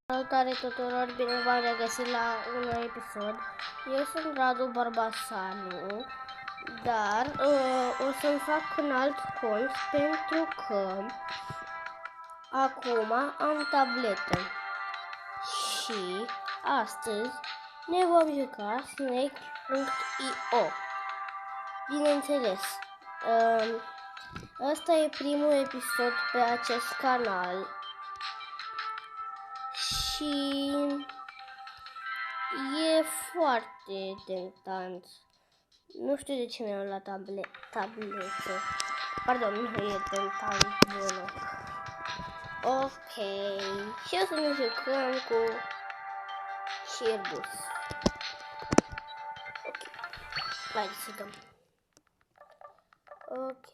Salutare tuturor, bine v-am regăsit la un nou episod. Eu sunt Radu Barbasanu, dar o să-mi fac un alt cont pentru că acum am tabletă și astăzi ne vom juca Snake.io. Bineînțeles, ăsta e primul episod pe acest canal. Și e foarte tentant. Nu știu de ce mi-am luat tabletă. Pardon, nu e tentant deloc. Ok. Și o să ne jucăm cu Shirbus. Ok. Hai să dăm. Ok.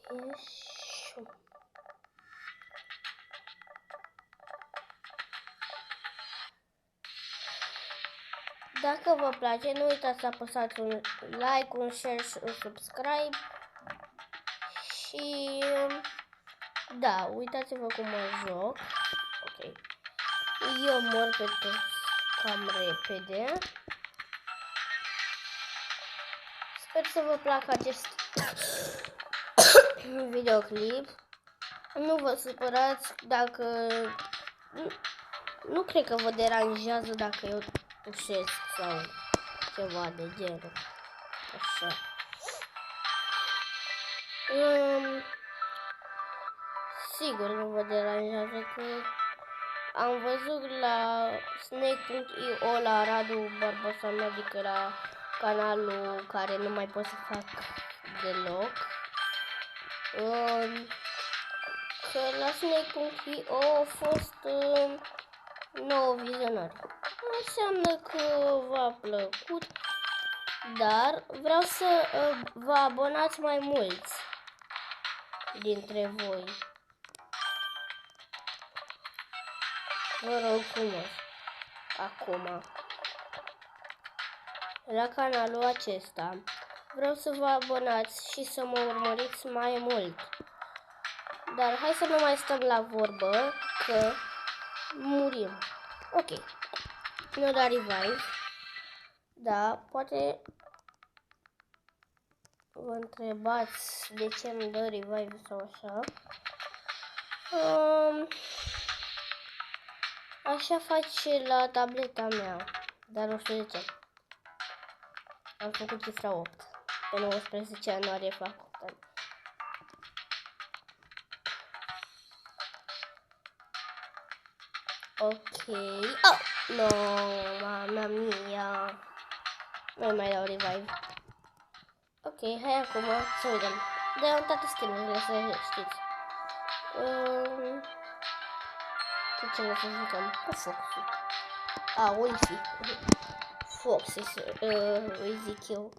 Dacă vă place, nu uitați să apăsați un like, un share și un subscribe. Și da, uitați-vă cum mă joc. Ok. Eu mor pe toți cam repede. Sper să vă placă acest videoclip. Nu vă supărați dacă... Nu cred că vă deranjează dacă eu tușesc sau ceva de genul. Așa. Sigur nu vă deranjează că am văzut la Snake.io la Radu Barbasanu, adică la canalul care nu mai pot să fac deloc. Că la Snake.io a fost 9 vizionări. Înseamnă că v-a plăcut, dar vreau să vă abonați mai mulți dintre voi. Vă rog frumos, acum, la canalul acesta, vreau să vă abonați și să mă urmăriți mai mult. Dar hai să nu mai stăm la vorbă, că murim. Ok. Nu da revive. Da, poate vă întrebați de ce îmi dă revive sau așa. Așa face la tableta mea, dar nu știu de ce. Am făcut cifra 8. Pe 19 ianuarie fac 8 ani. Ok. Oh! No, mamma mia. Nu mai dau revive. Ok, hai acum să vedem. Dă-mi toate skinurile, să știți. Cu cine să jucăm? Cu Foxy. Wolfie. Foxy, îi zic eu.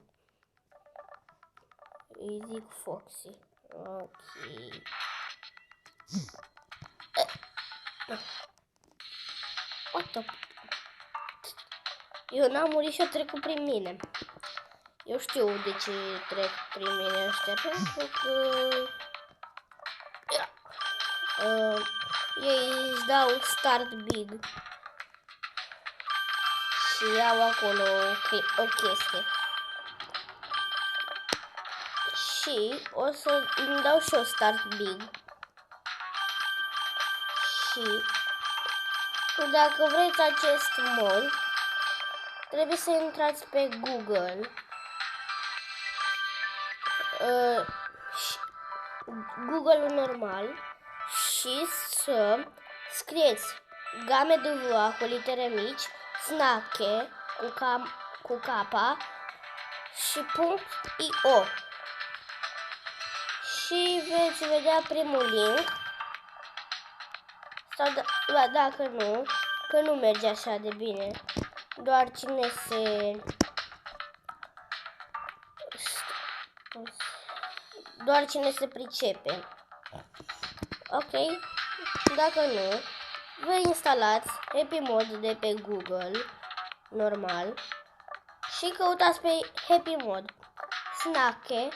Îi zic Foxy. Ok. What the... Eu n-am murit și o trecut prin mine. Eu știu de ce trec prin mine ăștia, pentru că ei își dau start big și iau acolo o chestie. Și o să îmi dau și eu start big. Și dacă vreți acest mod, trebuie să intrați pe Google. Google-ul normal și să scrieți game de voa cu litere mici, Snake cu capa și .io. Și veți vedea primul link. Sau dacă nu, că nu merge așa de bine. Doar cine se pricepe. Ok? Dacă nu, vă instalați Happy Mod de pe Google normal și căutați pe Happy Mod Snake.io.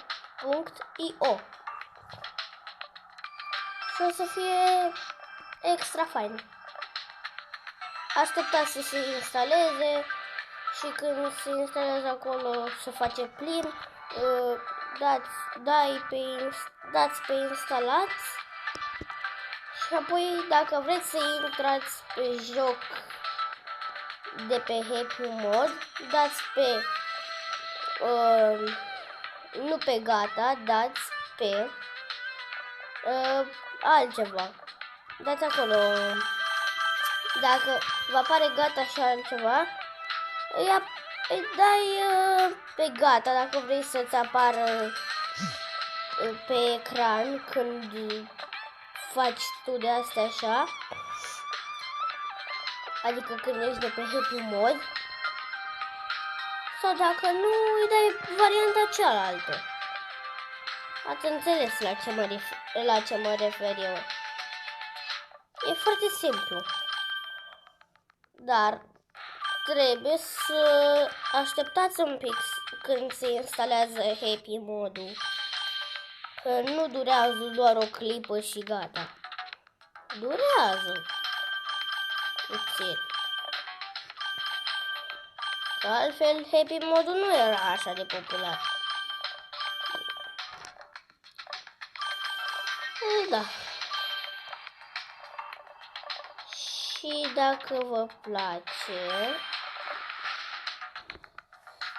Și o să fie extra fain. așteptați să se instaleze și când se instalează acolo să face plin, dați pe instalați și apoi dacă vreți să intrați pe joc de pe Happy Mod, dați pe nu pe gata, dați pe altceva. Dați acolo. Dacă vă apare gata și altceva, îi dai pe gata dacă vrei să-ți apară pe ecran când faci tu de astea așa. Adică când ești de pe Happy Mod. Sau dacă nu, îi dai varianta cealaltă. Ați înțeles la ce mă refer eu. E foarte simplu. Dar trebuie să așteptați un pic când se instalează Happy Modul. Că nu durează doar o clipă și gata. Durează puțin. Că altfel Happy Modul nu era așa de popular. Da. Și dacă vă place,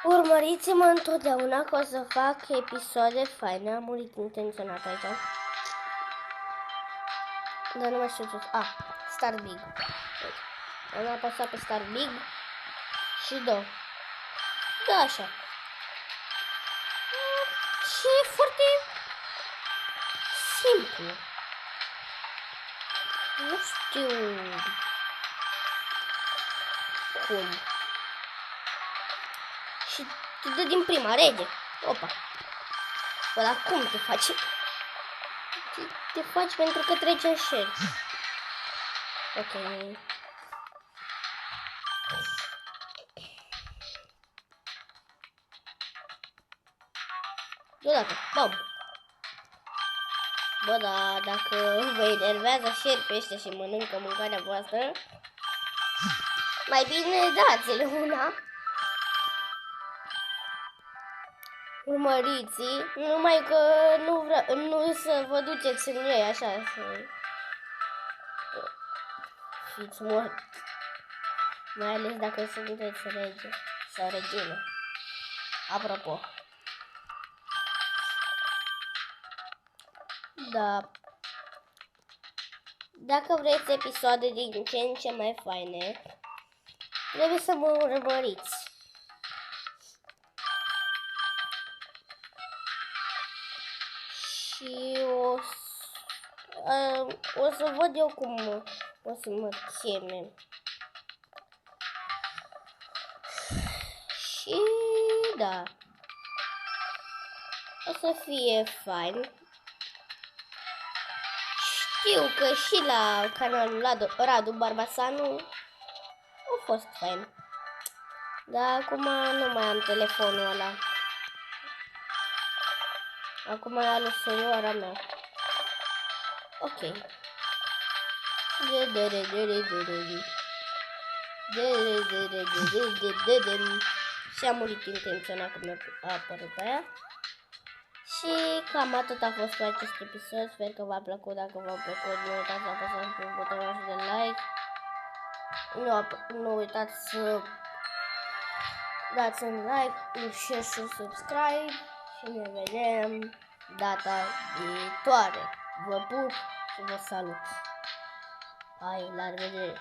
urmăriți-mă întotdeauna că o să fac episoade faine. Am murit intenționat aici. Dar nu mai știu ce. Start Big. Am apăsat pe Start Big și da. Da, așa. Și e foarte simplu. Nu știu cum. Și te dă din prima, rege. Opa. Bă, dar cum te faci? Te faci pentru că trece în share. Ok. Deodată, bam. Bă, da, dacă vă enervează share pe ăștia și mănâncă mâncarea voastră, mai bine dați-le una. Urmăriți, numai că nu să vă duceți în ei așa, să fiți morți. Mai ales dacă sunteți rege sau regină. Apropo. Da. Dacă vreți episoade din ce în ce mai faine, trebuie să mă urmăriți. Și o să văd eu cum o să mă cheme. Și da. O să fie fain. Știu că și la canalul Radu Barbasanu a fost fain. Dar acum nu mai am telefonul ăla. Acum e alu sorora mea. Ok. Și am murit intenționat că mi-a apărut pe aia. Și cam atât a fost pe acest episod. Sper că v-a plăcut. Dacă v-a plăcut, nu uitați să apăsați pe butonul de like. Nu uitați să dați un like, share și subscribe. Și ne vedem data viitoare. Vă pup și vă salut. Hai, la revedere!